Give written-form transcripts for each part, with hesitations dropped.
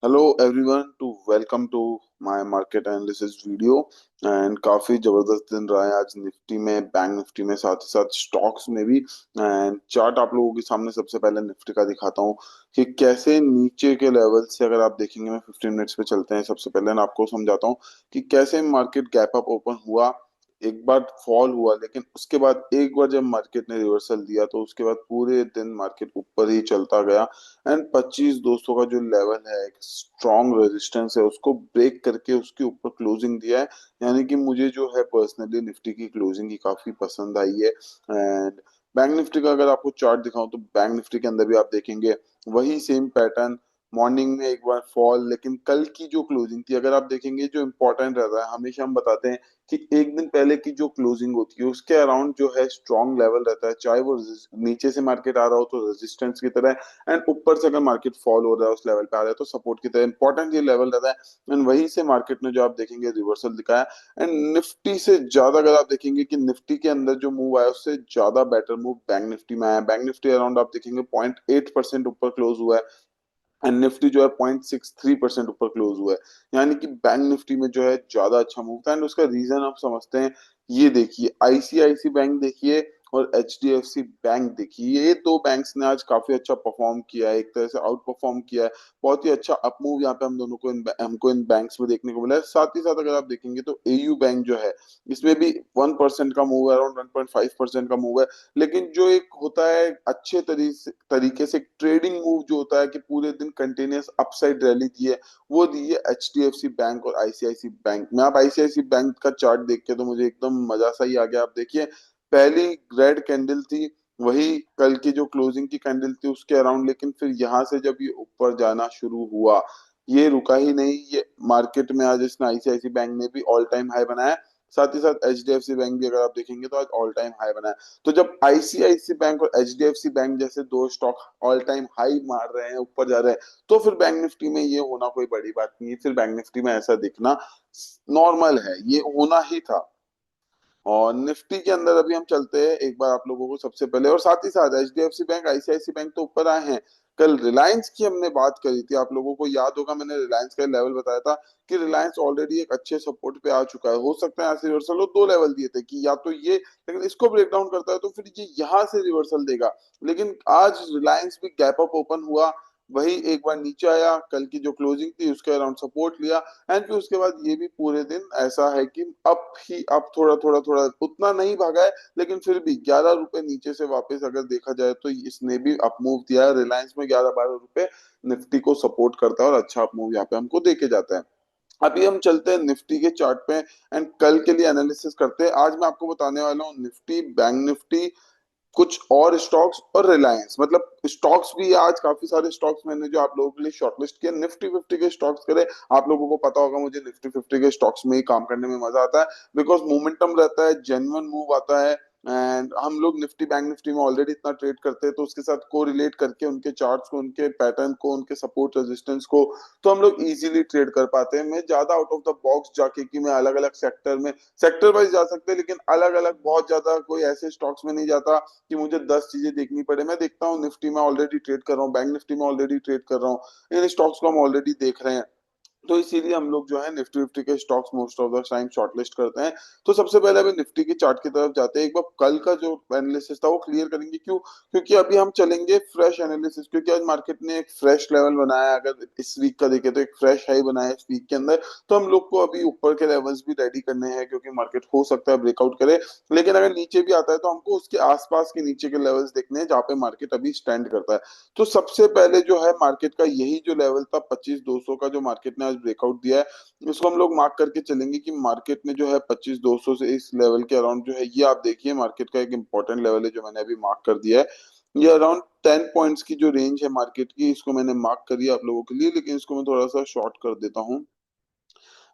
Hello everyone to welcome to my market analysis video. And काफी जबरदस्त दिन रहा है आज निफ्टी में, बैंक निफ्टी में, साथ ही साथ स्टॉक्स में भी। एंड चार्ट आप लोगों के सामने सबसे पहले निफ्टी का दिखाता हूँ कि कैसे नीचे के लेवल से अगर आप देखेंगे, मैं 15 मिनट्स पे चलते हैं। सबसे पहले मैं आपको समझाता हूँ कि कैसे मार्केट गैप अप ओपन हुआ, एक बार फॉल हुआ, लेकिन उसके बाद एक बार जब मार्केट ने रिवर्सल दिया तो उसके बाद पूरे दिन मार्केट ऊपर ही चलता गया। एंड 25,200 का जो लेवल है, एक स्ट्रॉन्ग रेजिस्टेंस है, उसको ब्रेक करके उसके ऊपर क्लोजिंग दिया है। यानी कि मुझे जो है पर्सनली निफ्टी की क्लोजिंग ही काफी पसंद आई है। एंड बैंक निफ्टी का अगर आपको चार्ट दिखाऊं तो बैंक निफ्टी के अंदर भी आप देखेंगे वही सेम पैटर्न। मॉर्निंग में एक बार फॉल, लेकिन कल की जो क्लोजिंग थी अगर आप देखेंगे, जो इम्पोर्टेंट रहता है, हमेशा हम बताते हैं कि एक दिन पहले की जो क्लोजिंग होती है उसके अराउंड जो है स्ट्रॉन्ग लेवल रहता है, चाहे वो नीचे से मार्केट आ रहा हो तो रेजिस्टेंस की तरह, एंड ऊपर से अगर मार्केट फॉल हो रहा है उस लेवल पे आ रहा है तो सपोर्ट की तरह इंपॉर्टेंट ये लेवल रहता है। एंड वहीं से मार्केट ने जो आप देखेंगे रिवर्सल दिखाया। एंड निफ्टी से ज्यादा अगर आप देखेंगे कि निफ्टी के अंदर जो मूव आया उससे ज्यादा बेटर मूव बैंक निफ्टी में आया। बैंक निफ्टी अराउंड आप देखेंगे 0.8% ऊपर क्लोज हुआ है, एंड निफ्टी जो है 0.63% ऊपर क्लोज हुआ है। यानी कि बैंक निफ्टी में जो है ज्यादा अच्छा मूव था। एंड उसका रीजन आप समझते हैं, ये देखिए आईसीआईसी बैंक देखिए और एचडीएफसी बैंक देखिए, ये दो बैंक्स ने आज काफी अच्छा परफॉर्म किया है, एक तरह से आउट परफॉर्म किया है। बहुत ही अच्छा अप मूव यहाँ पे हम दोनों को हमको इन बैंक्स में देखने को मिला है। साथ ही साथ अगर आप देखेंगे तो एयू बैंक जो है, इसमें भी 1% का मूव है, अराउंड 1.5% का मूव है। लेकिन जो एक होता है अच्छे तरीके से ट्रेडिंग मूव जो होता है कि पूरे दिन कंटिन्यूअस अपसाइड रैली दी है, वो दी है एचडीएफसी बैंक और आईसीआईसी बैंक में। आप आईसीआईसी बैंक का चार्ट देख के तो मुझे एकदम मजा सा ही आ गया। आप देखिए पहली रेड कैंडल थी, वही कल की जो क्लोजिंग की कैंडल थी उसके अराउंड, लेकिन फिर यहाँ से जब ये ऊपर जाना शुरू हुआ, ये रुका ही नहीं। ये मार्केट में आज इसने आईसीआईसी बैंक ने भी ऑल टाइम हाई बनाया, साथ ही साथ एचडीएफसी बैंक भी अगर आप देखेंगे तो आज ऑल टाइम हाई बनाया। तो जब आईसीआईसी बैंक और एचडीएफसी बैंक जैसे दो स्टॉक ऑल टाइम हाई मार रहे हैं, ऊपर जा रहे हैं, तो फिर बैंक निफ्टी में ये होना कोई बड़ी बात नहीं है। फिर बैंक निफ्टी में ऐसा दिखना नॉर्मल है, ये होना ही था। और निफ्टी के अंदर अभी हम चलते हैं एक बार आप लोगों को सबसे पहले, और साथ ही साथ एचडीएफसी बैंक आईसीआईसी बैंक तो ऊपर आए हैं। कल रिलायंस की हमने बात करी थी, आप लोगों को याद होगा, मैंने रिलायंस का लेवल बताया था कि रिलायंस ऑलरेडी एक अच्छे सपोर्ट पे आ चुका है, हो सकता है यहाँ से रिवर्सल हो। दो लेवल दिए थे कि या तो ये, लेकिन इसको ब्रेक डाउन करता है तो फिर ये यहाँ से रिवर्सल देगा। लेकिन आज रिलायंस भी गैप अप ओपन हुआ, वही एक बार नीचे आया, कल की जो क्लोजिंग थी उसके अराउंड सपोर्ट लिया। एंड फिर उसके बाद ये भी पूरे दिन ऐसा है कि अब थोड़ा थोड़ा थोड़ा उतना नहीं भागा है, लेकिन फिर भी 11 रुपए नीचे से वापस अगर देखा जाए तो इसने भी अप मूव दिया है। रिलायंस में 11-12 रुपए निफ्टी को सपोर्ट करता है और अच्छा अप मूव यहाँ पे हमको देके जाता है। अभी हम चलते हैं निफ्टी के चार्ट पे एंड कल के लिए एनालिसिस करते हैं। आज मैं आपको बताने वाला हूँ निफ्टी, बैंक निफ्टी, कुछ और स्टॉक्स और रिलायंस। मतलब स्टॉक्स भी आज काफी सारे स्टॉक्स मैंने जो आप लोगों के लिए शॉर्टलिस्ट किया, निफ्टी फिफ्टी के स्टॉक्स करे। आप लोगों को पता होगा मुझे निफ्टी फिफ्टी के स्टॉक्स में ही काम करने में मजा आता है, बिकॉज मोमेंटम रहता है, जेन्युइन मूव आता है। एंड हम लोग निफ्टी बैंक निफ्टी में ऑलरेडी इतना ट्रेड करते हैं, तो उसके साथ को रिलेट करके उनके चार्ट्स को, उनके पैटर्न को, उनके सपोर्ट रेजिस्टेंस को, तो हम लोग इजीली ट्रेड कर पाते हैं। मैं ज्यादा आउट ऑफ द बॉक्स जाके कि मैं अलग अलग सेक्टर में, सेक्टर वाइज जा सकते हैं, लेकिन अलग अलग बहुत ज्यादा कोई ऐसे स्टॉक्स में नहीं जाता कि मुझे 10 चीजें देखनी पड़े। मैं देखता हूँ निफ्टी में ऑलरेडी ट्रेड कर रहा हूँ, बैंक निफ्टी में ऑलरेडी ट्रेड कर रहा हूँ, इन स्टॉक्स को हम ऑलरेडी देख रहे हैं। तो इसीलिए हम लोग जो है निफ्टी फिफ्टी के stocks most of the time shortlist करते हैं। तो सबसे पहले अभी निफ्टी के चार्ट की तरफ जाते हैं। एक बार कल का जो एनालिसिस था वो क्लियर करेंगे, क्यों? क्योंकि अभी हम चलेंगे फ्रेश एनालिसिस, क्योंकि आज मार्केट ने एक फ्रेश लेवल बनाया। अगर इस वीक का देखें तो एक फ्रेश हाई बनाया इस वीक के अंदर। तो हम लोग को अभी ऊपर के लेवल्स भी रेडी करने हैं, क्योंकि मार्केट हो सकता है ब्रेकआउट करे, लेकिन अगर नीचे भी आता है तो हमको उसके आसपास के नीचे के लेवल्स देखने हैं जहाँ पे मार्केट अभी स्टैंड करता है। तो सबसे पहले जो है मार्केट का यही जो लेवल था 25,200 का, जो मार्केट ने आज ब्रेकआउट दिया है, इसको हम लोग मार्क करके चलेंगे कि मार्केट ने जो है 25,200 से इस लेवल के अराउंड जो है, ये आप देखिए मार्केट का एक इंपॉर्टेंट लेवल है जो मैंने अभी मार्क कर दिया है। ये अराउंड 10 पॉइंट्स की जो रेंज है मार्केट की, इसको मैंने मार्क करी है आप लोगों के लिए, लेकिन इसको मैं थोड़ा सा शॉर्ट कर देता हूँ।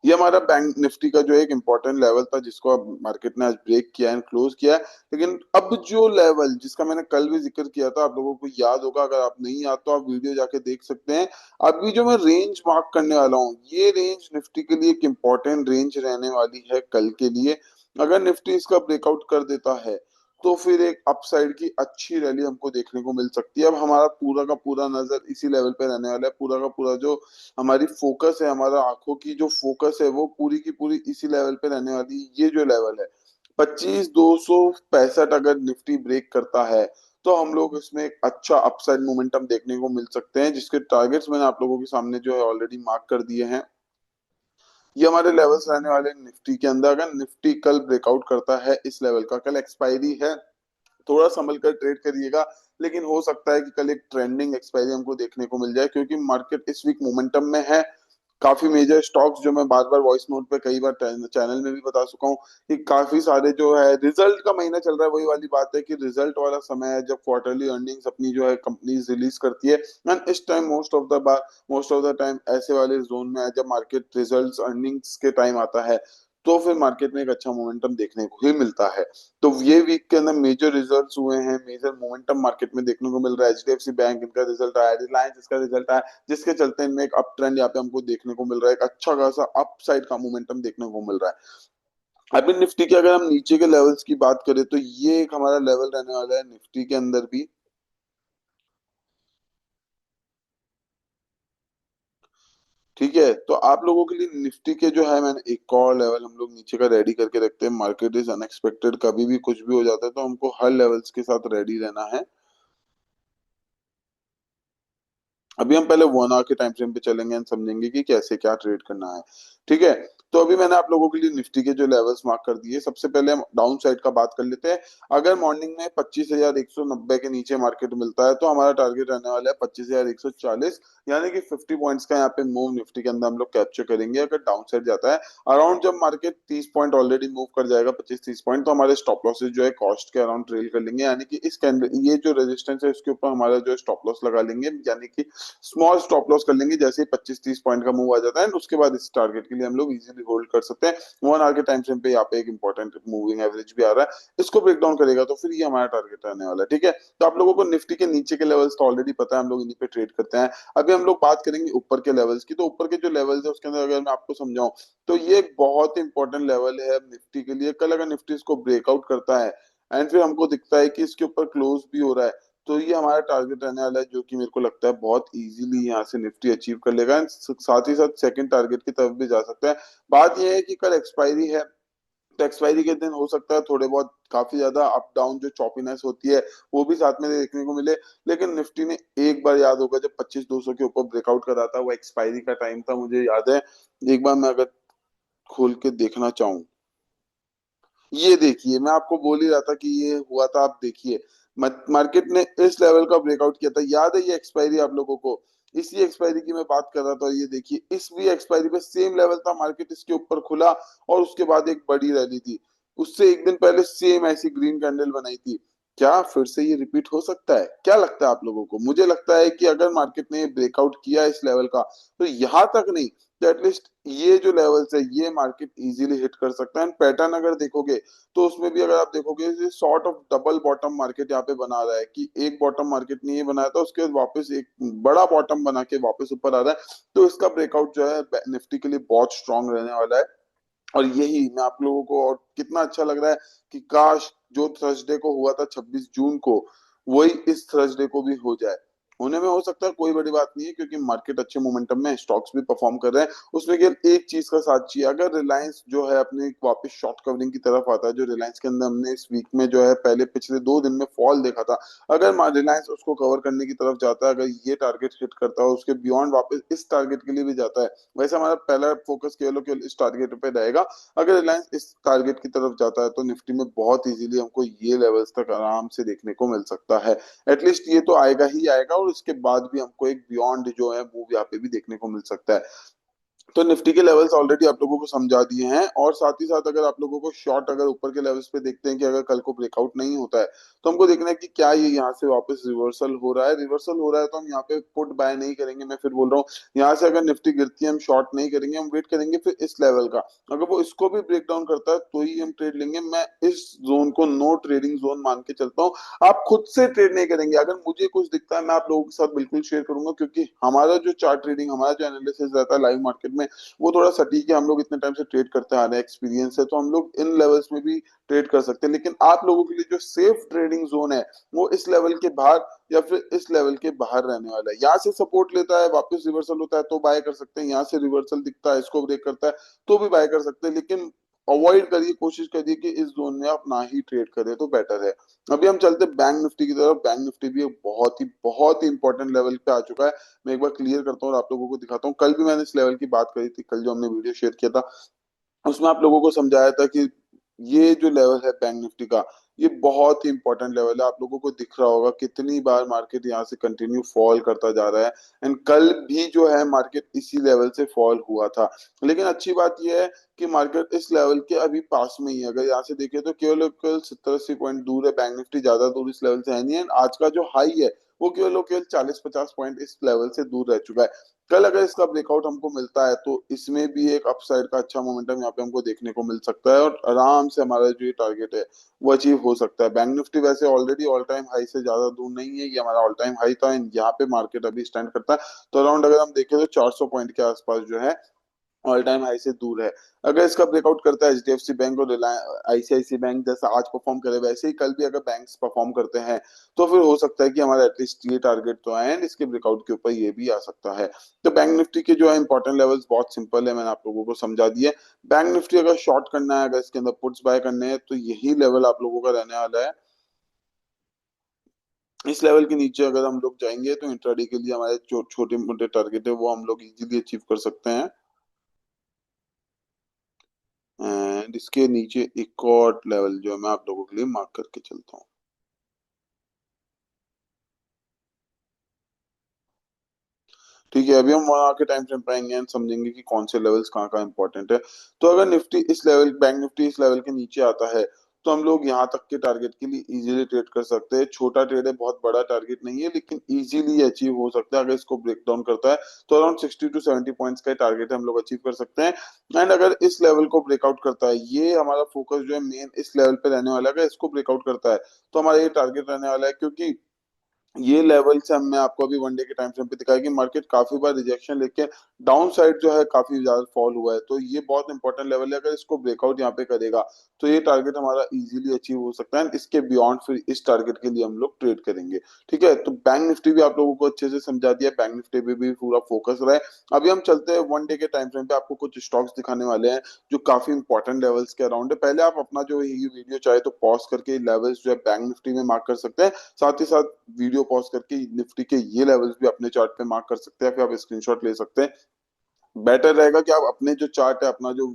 ये हमारा बैंक निफ्टी का जो एक इंपॉर्टेंट लेवल था जिसको अब मार्केट ने आज ब्रेक किया एंड क्लोज किया है। लेकिन अब जो लेवल जिसका मैंने कल भी जिक्र किया था, आप लोगों को याद होगा, अगर आप नहीं याद तो आप वीडियो जाके देख सकते हैं। अभी जो मैं रेंज मार्क करने वाला हूँ, ये रेंज निफ्टी के लिए एक इंपॉर्टेंट रेंज रहने वाली है कल के लिए। अगर निफ्टी इसका ब्रेकआउट कर देता है तो फिर एक अपसाइड की अच्छी रैली हमको देखने को मिल सकती है। अब हमारा पूरा का पूरा नजर इसी लेवल पे रहने वाला है, पूरा का पूरा जो हमारी फोकस है, हमारा आंखों की जो फोकस है वो पूरी की पूरी इसी लेवल पे रहने वाली है। ये जो लेवल है 25,265 अगर निफ्टी ब्रेक करता है तो हम लोग इसमें एक अच्छा अपसाइड मोमेंटम देखने को मिल सकते हैं, जिसके टारगेट्स मैंने आप लोगों के सामने जो है ऑलरेडी मार्क कर दिए हैं। ये हमारे लेवल्स रहने वाले हैं निफ्टी के अंदर। अगर निफ्टी कल ब्रेकआउट करता है इस लेवल का, कल एक्सपायरी है, थोड़ा संभल कर ट्रेड करिएगा, लेकिन हो सकता है कि कल एक ट्रेंडिंग एक्सपायरी हमको देखने को मिल जाए, क्योंकि मार्केट इस वीक मोमेंटम में है। काफी मेजर स्टॉक्स जो मैं बार बार वॉइस नोट पे कई बार चैनल में भी बता चुका हूँ कि काफी सारे जो है, रिजल्ट का महीना चल रहा है, वही वाली बात है कि रिजल्ट वाला समय है जब क्वार्टरली अर्निंग्स अपनी जो है कंपनीज रिलीज करती है। एंड इस time most of the time ऐसे वाले जोन में है जब मार्केट रिजल्ट्स अर्निंग्स के टाइम आता है, तो फिर मार्केट में एक अच्छा मोमेंटम देखने को ही मिलता है। तो ये वीक के अंदर मेजर रिजल्ट्स हुए हैं, मेजर मोमेंटम मार्केट में देखने को मिल रहा है। एचडीएफसी बैंक इनका रिजल्ट आया, रिलायंस इसका रिजल्ट आया, जिसके चलते इनमें एक अप ट्रेंड यहाँ पे हमको देखने को मिल रहा है, एक अच्छा खासा अप साइड का मोमेंटम देखने को मिल रहा है। अभी निफ्टी के अगर हम नीचे के लेवल्स की बात करें तो ये एक हमारा लेवल रहने वाला है निफ्टी के अंदर भी। ठीक है, तो आप लोगों के लिए निफ्टी के जो है, मैंने एक और लेवल हम लोग नीचे का रेडी करके रखते हैं। मार्केट इज अनएक्सपेक्टेड, कभी भी कुछ भी हो जाता है, तो हमको हर लेवल्स के साथ रेडी रहना है। अभी हम पहले 1 आवर के टाइम फ्रेम पे चलेंगे एंड समझेंगे कि कैसे क्या ट्रेड करना है। ठीक है, तो अभी मैंने आप लोगों के लिए निफ्टी के जो लेवल्स मार्क कर दिए। सबसे पहले हम डाउन साइड का बात कर लेते हैं। अगर मॉर्निंग में 25,190 के नीचे मार्केट मिलता है तो हमारा टारगेट रहने वाला है 25,140, यानी कि 50 पॉइंट्स का यहाँ पे मूव निफ्टी के अंदर हम लोग कैप्चर करेंगे। अगर डाउन साइड जाता है अराउंड, जब मार्केट 30 पॉइंट ऑलरेडी मूव कर जाएगा, 25-30 पॉइंट, तो हमारे स्टॉप लॉसेज जो है कॉस्ट के अराउंड ट्रेल कर लेंगे, यानी कि इस कैंडल, ये जो रेजिस्टेंस है इसके ऊपर हमारा जो स्टॉप लॉस लगा लेंगे, यानी कि स्मॉल स्टॉप लॉस कर लेंगे। जैसे ही 25-30 पॉइंट का मूव आ जाता है उसके बाद इस टारगेट के लिए हम लोग इजीली होल्ड कर सकते हैं। 1 आवर के टाइम फ्रेम पे यहाँ पे एक इंपॉर्टेंट मूविंग एवरेज भी आ रहा है, इसको ब्रेक डाउन करेगा तो फिर ये हमारा टारगेट रहने वाला है। ठीक है, तो आप लोगों को निफ्टी के नीचे के लेवल्स तो ऑलरेडी पता है, हम लोग इन्हीं पे ट्रेड करते हैं। अभी हम लोग बात करेंगे ऊपर के लेवल्स की। तो ऊपर के जो लेवल्स है उसके अंदर अगर मैं आपको समझाऊं तो ये एक बहुत ही इंपॉर्टेंट लेवल है निफ्टी के लिए। कल अगर निफ्टी इसको ब्रेकआउट करता है एंड फिर हमको दिखता है कि इसके ऊपर क्लोज भी हो रहा है, तो ये हमारा टारगेट रहने वाला है, जो कि मेरे को लगता है बहुत इजीली यहाँ से निफ्टी अचीव कर लेगा। एंड साथ ही साथ सेकंड टारगेट की तरफ भी जा सकता है। बात यह है कि कल एक्सपायरी है, तो एक्सपायरी के दिन हो सकता है थोड़े बहुत काफी ज्यादा अप डाउन जो चॉपीनेस होती है वो भी साथ में देखने को मिले। लेकिन निफ्टी ने एक बार, याद होगा जब 25,200 के ऊपर ब्रेकआउट करा था, वो एक्सपायरी का टाइम था, मुझे याद है। एक बार मैं अगर खोल के देखना चाहूँ, ये देखिए, मैं आपको बोल ही रहा था कि ये हुआ था। आप देखिए, मार्केट ने इस लेवल का ब्रेकआउट किया था, याद है ये एक्सपायरी आप लोगों को? इसी एक्सपायरी की मैं बात कर रहा था। ये देखिए, इस भी एक्सपायरी पे सेम लेवल था, मार्केट इसके ऊपर खुला और उसके बाद एक बड़ी रैली थी। उससे एक दिन पहले सेम ऐसी ग्रीन कैंडल बनाई थी। क्या फिर से ये रिपीट हो सकता है? क्या लगता है आप लोगों को? मुझे लगता है कि अगर मार्केट ने ब्रेकआउट किया इस लेवल का, तो यहां तक नहीं तो एटलीस्ट ये जो लेवल्स है ये मार्केट इजीली हिट कर सकता है। पैटर्न अगर देखोगे तो उसमें भी अगर आप देखोगे, sort of double bottom market यहाँ पे बना रहा है, कि एक बॉटम मार्केट ने ये बनाया था, उसके बाद वापस एक बड़ा बॉटम बना के वापस ऊपर आ रहा है। तो इसका ब्रेकआउट जो है निफ्टी के लिए बहुत स्ट्रांग रहने वाला है। और यही मैं आप लोगों को, और कितना अच्छा लग रहा है कि काश जो थर्सडे को हुआ था 26 जून को, वही इस थर्सडे को भी हो जाए। होने में हो सकता है, कोई बड़ी बात नहीं है, क्योंकि मार्केट अच्छे मोमेंटम में, स्टॉक्स भी परफॉर्म कर रहे हैं। उसमें केवल एक चीज का साथ चाहिए, अगर रिलायंस जो है अपने वापस शॉर्ट कवरिंग की तरफ आता है, जो रिलायंस के अंदर हमने इस वीक में जो है पहले पिछले 2 दिन में फॉल देखा था, अगर रिलायंस उसको कवर करने की तरफ जाता है, अगर ये टारगेट हिट करता है, उसके बियॉन्ड वापस इस टारगेट के लिए भी जाता है, वैसे हमारा पहला फोकस केवल इस टारगेट पे रहेगा। अगर रिलायंस इस टारगेट की तरफ जाता है तो निफ्टी में बहुत इजीली हमको ये लेवल्स तक आराम से देखने को मिल सकता है। एटलीस्ट ये तो आएगा ही आएगा, और उसके बाद भी हमको एक बियॉन्ड जो है मूव यहाँ पे भी देखने को मिल सकता है। तो निफ्टी के लेवल्स ऑलरेडी आप लोगों को समझा दिए हैं। और साथ ही साथ अगर आप लोगों को शॉर्ट, अगर ऊपर के लेवल्स पे देखते हैं कि अगर कल को ब्रेकआउट नहीं होता है, तो हमको देखना है कि क्या ये यहाँ से वापस रिवर्सल हो रहा है। रिवर्सल हो रहा है तो हम यहाँ पे पुट बाय नहीं करेंगे, मैं फिर बोल रहा हूँ। यहाँ से अगर निफ्टी गिरती है हम शॉर्ट नहीं करेंगे, हम वेट करेंगे फिर इस लेवल का। अगर वो इसको भी ब्रेक डाउन करता है तो ही हम ट्रेड लेंगे। मैं इस जोन को नो ट्रेडिंग जोन मान के चलता हूँ। आप खुद से ट्रेड नहीं करेंगे, अगर मुझे कुछ दिखता है मैं आप लोगों के साथ बिल्कुल शेयर करूंगा, क्योंकि हमारा जो चार्ट ट्रेडिंग, हमारा जो एनालिसिस रहता है लाइव मार्केट में, वो थोड़ा सटीक है, हम लोग इतने टाइम से ट्रेड करते आ रहे हैं, एक्सपीरियंस है, तो हम लोग इन लेवल्स में भी ट्रेड कर सकते हैं। लेकिन आप लोगों के लिए जो सेफ ट्रेडिंग जोन है वो इस लेवल के बाहर या फिर इस लेवल के बाहर रहने वाला है। यहाँ से सपोर्ट लेता है, वापस रिवर्सल होता है तो बाय कर सकते हैं, यहाँ से रिवर्सल दिखता है, इसको ब्रेक करता है तो भी बाय कर सकते हैं। लेकिन अवॉइड करिए, कोशिश करिए कि इस जोन में आप ना ही ट्रेड करें तो बेटर है। अभी हम चलते हैं बैंक निफ्टी की तरफ। बैंक निफ्टी भी एक बहुत ही इंपॉर्टेंट लेवल पे आ चुका है। मैं एक बार क्लियर करता हूँ और आप लोगों को दिखाता हूँ। कल भी मैंने इस लेवल की बात करी थी, कल जो हमने वीडियो शेयर किया था उसमें आप लोगों को समझाया था कि ये जो लेवल है बैंक निफ्टी का, ये बहुत ही इंपॉर्टेंट लेवल है। आप लोगों को दिख रहा होगा कितनी बार मार्केट यहाँ से कंटिन्यू फॉल करता जा रहा है, एंड कल भी जो है मार्केट इसी लेवल से फॉल हुआ था। लेकिन अच्छी बात यह है कि मार्केट इस लेवल के अभी पास में ही है। अगर यहाँ से देखें तो केवल और केवल 70-80 पॉइंट दूर है बैंक निफ्टी, ज्यादा दूर इस लेवल से है नहीं है। आज का जो हाई है वो केवल और केवल 40-50 पॉइंट इस लेवल से दूर रह चुका है। कल अगर इसका ब्रेकआउट हमको मिलता है तो इसमें भी एक अपसाइड का अच्छा मोमेंटम यहाँ पे हमको देखने को मिल सकता है, और आराम से हमारा जो ये टारगेट है वो अचीव हो सकता है। बैंक निफ्टी वैसे ऑलरेडी ऑल टाइम हाई से ज्यादा दूर नहीं है, ये हमारा ऑल टाइम हाई था, यहाँ पे मार्केट अभी स्टैंड करता है। तो अराउंड अगर हम देखें तो 400 पॉइंट के आसपास जो है ऑल टाइम हाई से दूर है। अगर इसका ब्रेकआउट करता है एचडीएफसी बैंक और आईसीआईसी बैंक जैसा आज परफॉर्म करे, वैसे ही कल भी अगर बैंक्स परफॉर्म करते हैं तो फिर हो सकता है कि हमारा एटलीस्ट ये टारगेट तो आए, एंड इसके ब्रेकआउट के ऊपर ये भी आ सकता है। तो बैंक निफ्टी के जो है इंपॉर्टेंट लेवल्स बहुत सिंपल है, मैंने आप लोगों को समझा दिए। बैंक निफ्टी अगर शॉर्ट करना है, अगर इसके अंदर पुट्स बाय करने हैं, तो यही लेवल आप लोगों का रहने वाला है। इस लेवल के नीचे अगर हम लोग जाएंगे तो इंट्राडे के लिए हमारे जो छोटे मोटे टारगेट है वो हम लोग इजीली अचीव कर सकते हैं। एंड इसके नीचे एक और लेवल जो है मैं आप लोगों के लिए मार्क करके चलता हूँ। ठीक है, अभी हम वहां के टाइम फ्रेम पे आएंगे एंड समझेंगे कि कौन से लेवल्स कहाँ कहाँ इंपॉर्टेंट है। तो अगर निफ्टी इस लेवल, बैंक निफ्टी इस लेवल के नीचे आता है तो हम लोग यहाँ तक के टारगेट के लिए इजीली ट्रेड कर सकते हैं। छोटा ट्रेड है, बहुत बड़ा टारगेट नहीं है, लेकिन इजीली अचीव हो सकता है। अगर इसको ब्रेक डाउन करता है तो अराउंड 60-70 पॉइंट्स का टारगेट हम लोग अचीव कर सकते हैं। एंड अगर इस लेवल को ब्रेकआउट करता है, ये हमारा फोकस जो है मेन इस लेवल पे रहने वाला है। अगर इसको ब्रेकआउट करता है तो हमारा ये टारगेट रहने वाला है, क्योंकि ये लेवल से हमने आपको अभी वन डे के टाइम फ्रेम पे दिखाया कि मार्केट काफी बार रिजेक्शन लेके डाउन साइड जो है काफी ज्यादा फॉल हुआ है। तो ये बहुत इंपॉर्टेंट लेवल है, अगर इसको ब्रेकआउट यहाँ पे करेगा तो ये टारगेट हमारा इजीली अचीव हो सकता है। इसके बियॉन्ड फिर इस टारगेट के लिए हम लोग ट्रेड करेंगे। ठीक है, तो बैंक निफ्टी भी आप लोगों को अच्छे से समझा दिया, बैंक निफ्टी पे भी पूरा फोकस रहा है। अभी हम चलते हैं वन डे के टाइम फ्रेम पे, आपको कुछ स्टॉक्स दिखाने वाले हैं जो काफी इंपॉर्टेंट लेवल्स के अराउंड है। पहले आप अपना जो ये वीडियो चाहे तो पॉज करके लेवल्स जो है बैंक निफ्टी में मार्क कर सकते हैं, साथ ही साथ वीडियो पॉज करके निफ्टी के ये लेवल्स भी अपने चार्ट पे मार्क कर सकते हैं, फिर आप स्क्रीनशॉट ले सकते हैं। बेटर रहेगा कि आप अपने जो चार्ट है, अपना जो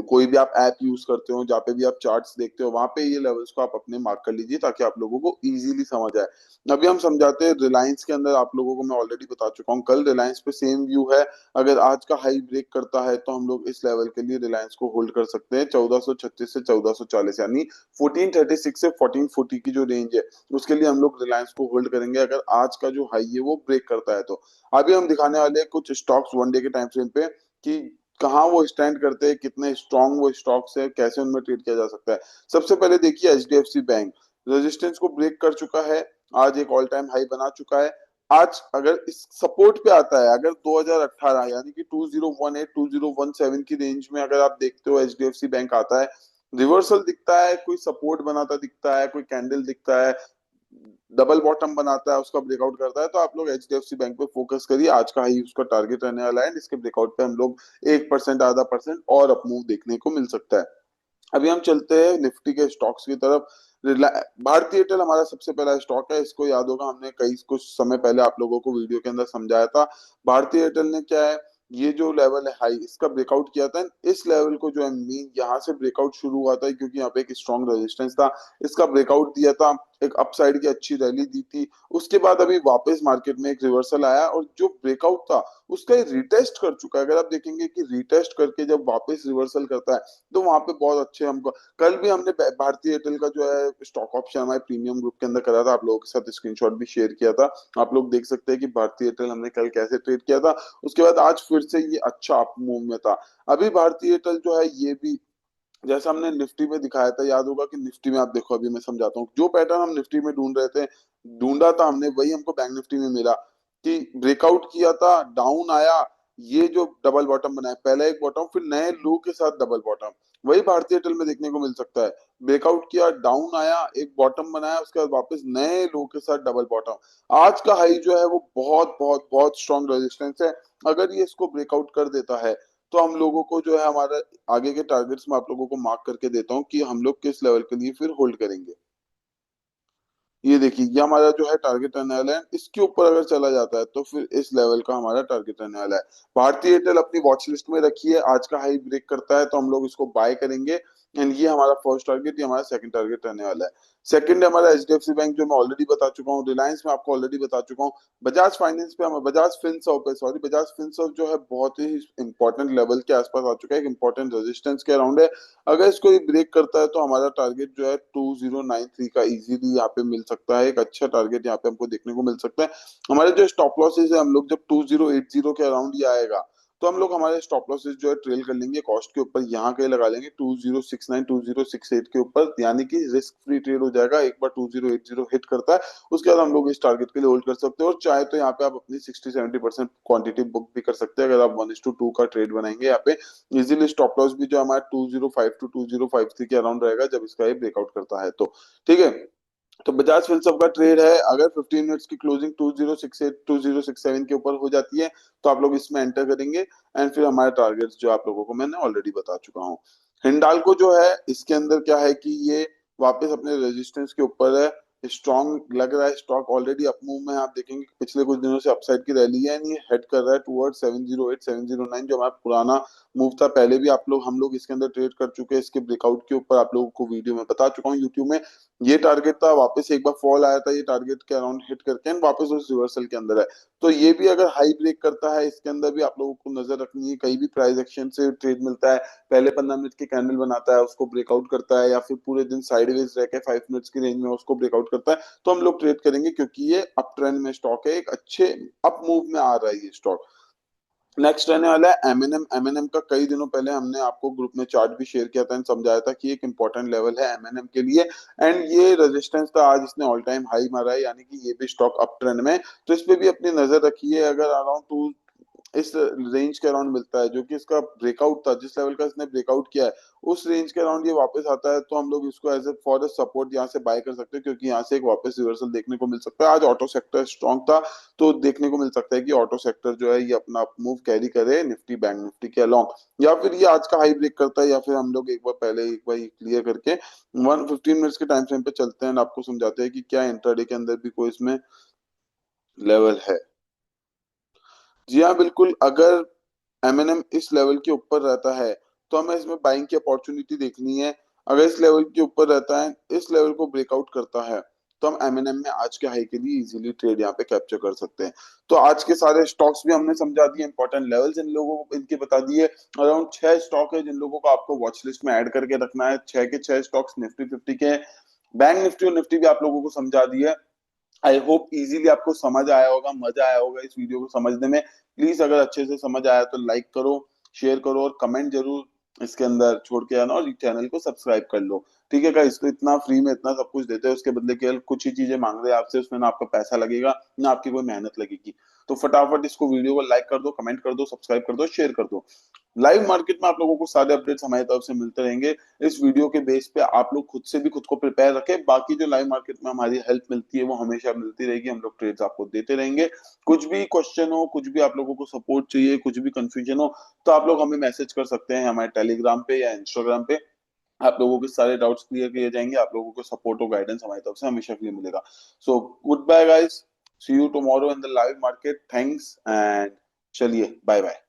कोई भी आप ऐप यूज करते हो, जहाँ पे भी आप चार्ट्स देखते हो, वहां पे ये लेवल्स को आप अपने मार्क कर लीजिए ताकि आप लोगों को इजीली समझ आए। अभी हम समझाते हैं रिलायंस के अंदर। आप लोगों को मैं ऑलरेडी बता चुका हूँ, कल रिलायंस पे सेम व्यू है। अगर आज का हाई ब्रेक करता है तो हम लोग इस लेवल के लिए रिलायंस को होल्ड कर सकते हैं, 1436 से 1440, यानी 1436 से 1440 की जो रेंज है उसके लिए हम लोग रिलायंस को होल्ड करेंगे, अगर आज का जो हाई है वो ब्रेक करता है तो। अभी हम दिखाने वाले हैं कुछ स्टॉक्स वन डे के टाइम फ्रेम पे कि कहाँ वो स्टैंड करते हैं, कितने स्ट्रांग वो स्टॉक्स है, कैसे उनमें ट्रेड किया जा सकता है। सबसे पहले देखिए एचडीएफसी बैंक, रेजिस्टेंस को ब्रेक कर चुका है, आज एक ऑल टाइम हाई बना चुका है। आज अगर इस सपोर्ट पे आता है, अगर 2018 यानी कि 2018 2017 की रेंज में अगर आप देखते हो एचडीएफसी बैंक आता है, रिवर्सल दिखता है, कोई सपोर्ट बनाता दिखता है, कोई कैंडल दिखता है, डबल बॉटम बनाता है, उसका ब्रेकआउट करता है, तो आप लोग एचडीएफसी बैंक पे फोकस करिए। आज का हाई उसका टारगेट रहने वाला है, इसके ब्रेकआउट पे हम लोग 1% आधा परसेंट और अप मूव देखने को मिल सकता है। अभी हम चलते हैं निफ्टी के स्टॉक्स की तरफ। भारतीय एयरटेल हमारा सबसे पहला स्टॉक है, इसको याद होगा हमने कई कुछ समय पहले आप लोगों को वीडियो के अंदर समझाया था। भारतीय एयरटेल ने क्या है, ये जो लेवल है हाई, इसका ब्रेकआउट किया था। इस लेवल को जो है मीन यहाँ से ब्रेकआउट शुरू हुआ था, क्योंकि यहाँ पे एक स्ट्रॉन्ग रेजिस्टेंस था, इसका ब्रेकआउट दिया था, एक अपसाइड की अच्छी रैली दी थी। उसके बाद अभी वापस मार्केट में एक रिवर्सल आया, और जो ब्रेकआउट था उसका रिटेस्ट कर चुका है। अगर आप देखेंगे कि रिटेस्ट करके जब वापस रिवर्सल करता है तो वहां पे बहुत अच्छे हमको, कल भी हमने भारतीय एयरटेल का जो है स्टॉक ऑप्शन हमारे प्रीमियम ग्रुप के अंदर करा था, आप लोगों के साथ स्क्रीनशॉट भी शेयर किया था। आप लोग देख सकते हैं कि भारतीय एयरटेल हमने कल कैसे ट्रेड किया था। उसके बाद आज फिर से ये अच्छा अप मूव में था। अभी भारतीय एयरटेल जो है ये भी जैसा हमने निफ्टी में दिखाया था, याद होगा कि निफ्टी में आप देखो, अभी मैं समझाता हूँ, जो पैटर्न हम निफ्टी में ढूंढ रहे थे, ढूंढा था हमने, वही हमको बैंक निफ्टी में मिला कि ब्रेकआउट किया था, डाउन आया, ये जो डबल बॉटम बना है, पहला एक बॉटम फिर नए लो के साथ डबल बॉटम, वही भारतीय एयरटेल में देखने को मिल सकता है। ब्रेकआउट किया, डाउन आया, एक बॉटम बनाया, उसके बाद वापस नए लो के साथ डबल बॉटम। आज का हाई जो है वो बहुत बहुत बहुत स्ट्रॉन्ग रेजिस्टेंस है। अगर ये इसको ब्रेकआउट कर देता है तो हम लोगों को जो है हमारा आगे के टारगेट्स में आप लोगों को मार्क करके देता हूँ कि हम लोग किस लेवल के लिए फिर होल्ड करेंगे। ये देखिए, ये हमारा जो है टारगेट रहने वाला है, इसके ऊपर अगर चला जाता है तो फिर इस लेवल का हमारा टारगेट रहने वाला है। भारतीय एयरटेल अपनी वॉच लिस्ट में रखिए, आज का हाई ब्रेक करता है तो हम लोग इसको बाय करेंगे। एंड ये हमारा फर्स्ट टारगेट, ये हमारा सेकंड टारगेट रहने वाला है। सेकंड है हमारा एचडीएफसी बैंक, जो मैं ऑलरेडी बता चुका हूँ। रिलायंस में आपको ऑलरेडी बता चुका हूँ। बजाज फाइनेंस पे, हम बजाज फिनसर्व पे, सॉरी, बजाज फिनसर्व जो है बहुत ही इंपॉर्टेंट लेवल के आसपास आ चुका है, एक इंपॉर्टेंट रेजिस्टेंस के अराउंड है। अगर इसको ये ब्रेक करता है तो हमारा टारगेट जो है 2093 का इजीली यहाँ पे मिल सकता है। एक अच्छा टारगेट यहाँ पे हमको देखने को मिल सकता है। हमारे जो स्टॉप लॉसेस है, हम लोग जब 2080 के अराउंड ही आएगा तो हम लोग हमारे स्टॉप लॉसेस जो है ट्रेल कर लेंगे कॉस्ट के ऊपर, यहाँ कहीं लगा लेंगे 2069 2068 के ऊपर, यानी कि रिस्क फ्री ट्रेड हो जाएगा। एक बार 2080 हिट करता है उसके बाद हम लोग इस टारगेट के लिए होल्ड कर सकते हैं, और चाहे तो यहाँ पे आप अपनी 60-70% क्वांटिटी बुक भी कर सकते हैं अगर आप 1:2 का ट्रेड बनाएंगे यहाँ पे। इजीली स्टॉप लॉस भी जो हमारा 205 टू 2053 के अराउंड रहेगा जब इसका ये ब्रेकआउट करता है तो। ठीक है, तो बजाज फिनसर्व का ट्रेड है, अगर 15 मिनट्स की क्लोजिंग 2068 2067 के ऊपर हो जाती है तो आप लोग इसमें एंटर करेंगे। एंड फिर हमारे टारगेट्स जो आप लोगों को मैंने ऑलरेडी बता चुका हूँ। हिंडाल्को जो है, इसके अंदर क्या है कि ये वापस अपने रेजिस्टेंस के ऊपर है, स्ट्रॉन्ग लग रहा है स्टॉक, ऑलरेडी अप मूव में है। आप देखेंगे कि पिछले कुछ दिनों से अपसाइड की रैली है, ये हेड कर रहा है टुवर्ड 708 709, जो हमारा पुराना मूव था। पहले भी आप लोग, हम लोग इसके अंदर ट्रेड कर चुके हैं, इसके ब्रेकआउट के ऊपर आप लोगों को वीडियो में बता चुका हूँ यूट्यूब में। ये टारगेट था, वापस एक बार फॉल आया था ये टारगेट के अराउंड हिट करके, एंड वापस उस रिवर्सल के अंदर है। तो ये भी अगर हाई ब्रेक करता है, इसके अंदर भी आप लोगों को नजर रखनी है। कहीं भी प्राइस एक्शन से ट्रेड मिलता है, पहले 15 मिनट की कैंडल बनाता है, उसको ब्रेकआउट करता है, या फिर पूरे दिन साइडवेज रह के 5 मिनट्स की रेंज में उसको ब्रेकआउट करता है, तो हम लोग ट्रेड करेंगे, क्योंकि ये अप ट्रेंड में स्टॉक है, एक अच्छे अप मूव में आ रहा है ये स्टॉक। नेक्स्ट रहने वाला है एमएनएम। एमएनएम का कई दिनों पहले हमने आपको ग्रुप में चार्ट भी शेयर किया था एंड समझाया था कि एक इंपॉर्टेंट लेवल है एमएनएम के लिए। एंड ये रेजिस्टेंस था, आज इसने ऑल टाइम हाई मारा है, यानी कि ये भी स्टॉक अप ट्रेंड में। तो इस पे भी अपनी नजर रखिए। अगर अराउंड टू इस रेंज के अराउंड मिलता है, जो कि इसका ब्रेकआउट था, जिस लेवल का इसने ब्रेकआउट किया है उस रेंज के अराउंड ये वापस आता है, तो हम लोग इसको एज ए फॉर सपोर्ट यहाँ से बाय कर सकते हैं, क्योंकि यहाँ से एक वापस रिवर्सल देखने को मिल सकता है। आज ऑटो सेक्टर स्ट्रॉन्ग था, तो देखने को मिल सकता है कि ऑटो सेक्टर जो है ये अपना अप मूव कैरी करे निफ्टी बैंक निफ्टी के अलोंग, या फिर ये आज का हाई ब्रेक करता है, या फिर हम लोग एक बार पहले एक बार क्लियर करके 115 मिनट्स के टाइम फ्रेम पे चलते हैं, आपको समझाते हैं कि क्या इंट्राडे के अंदर भी कोई इसमें लेवल है। जी हाँ, बिल्कुल। अगर एमएनएम इस लेवल के ऊपर रहता है तो हमें इसमें बाइंग की अपॉर्चुनिटी देखनी है। अगर इस लेवल के ऊपर रहता है, इस लेवल को ब्रेकआउट करता है, तो हम एमएनएम में आज के हाई के लिए इजीली ट्रेड यहाँ पे कैप्चर कर सकते हैं। तो आज के सारे स्टॉक्स भी हमने समझा दिए, इंपॉर्टेंट लेवल्स इन लोगों को इनके बता दिए। अराउंड 6 स्टॉक है जिन लोगों को आपको वॉच लिस्ट में ऐड करके रखना है। 6 के 6 स्टॉक्स निफ्टी 50 के हैं। बैंक निफ्टी और निफ्टी भी आप लोगों को समझा दिया। आई होप इजीली आपको समझ आया होगा, मजा आया होगा इस वीडियो को समझने में। प्लीज अगर अच्छे से समझ आया तो लाइक करो, शेयर करो और कमेंट जरूर इसके अंदर छोड़ के आना, और चैनल को सब्सक्राइब कर लो। ठीक है गाइस, तो इतना फ्री में इतना सब कुछ देते हैं, उसके बदले केवल कुछ ही चीजें मांग रहे हैं आपसे, उसमें ना आपका पैसा लगेगा ना आपकी कोई मेहनत लगेगी। तो फटाफट इसको वीडियो को लाइक कर दो, कमेंट कर दो, सब्सक्राइब कर दो, शेयर कर दो। लाइव मार्केट में आप लोगों को सारे अपडेट्स हमारी तरफ से मिलते रहेंगे। इस वीडियो के बेस पे आप लोग खुद से भी खुद को प्रिपेयर रखें। बाकी जो लाइव मार्केट में हमारी हेल्प मिलती है वो हमेशा मिलती रहेगी, हम लोग ट्रेड्स आपको देते रहेंगे। कुछ भी क्वेश्चन हो, कुछ भी आप लोगों को सपोर्ट चाहिए, कुछ भी कंफ्यूजन हो, तो आप लोग हमें मैसेज कर सकते हैं हमारे टेलीग्राम पे या इंस्टाग्राम पे। आप लोगों के सारे डाउट्स क्लियर किए जाएंगे, आप लोगों को सपोर्ट और गाइडेंस हमारी तरफ से हमेशा के लिए मिलेगा। So good bye guys, see you tomorrow in the live market, thanks and चलिए बाय बाय।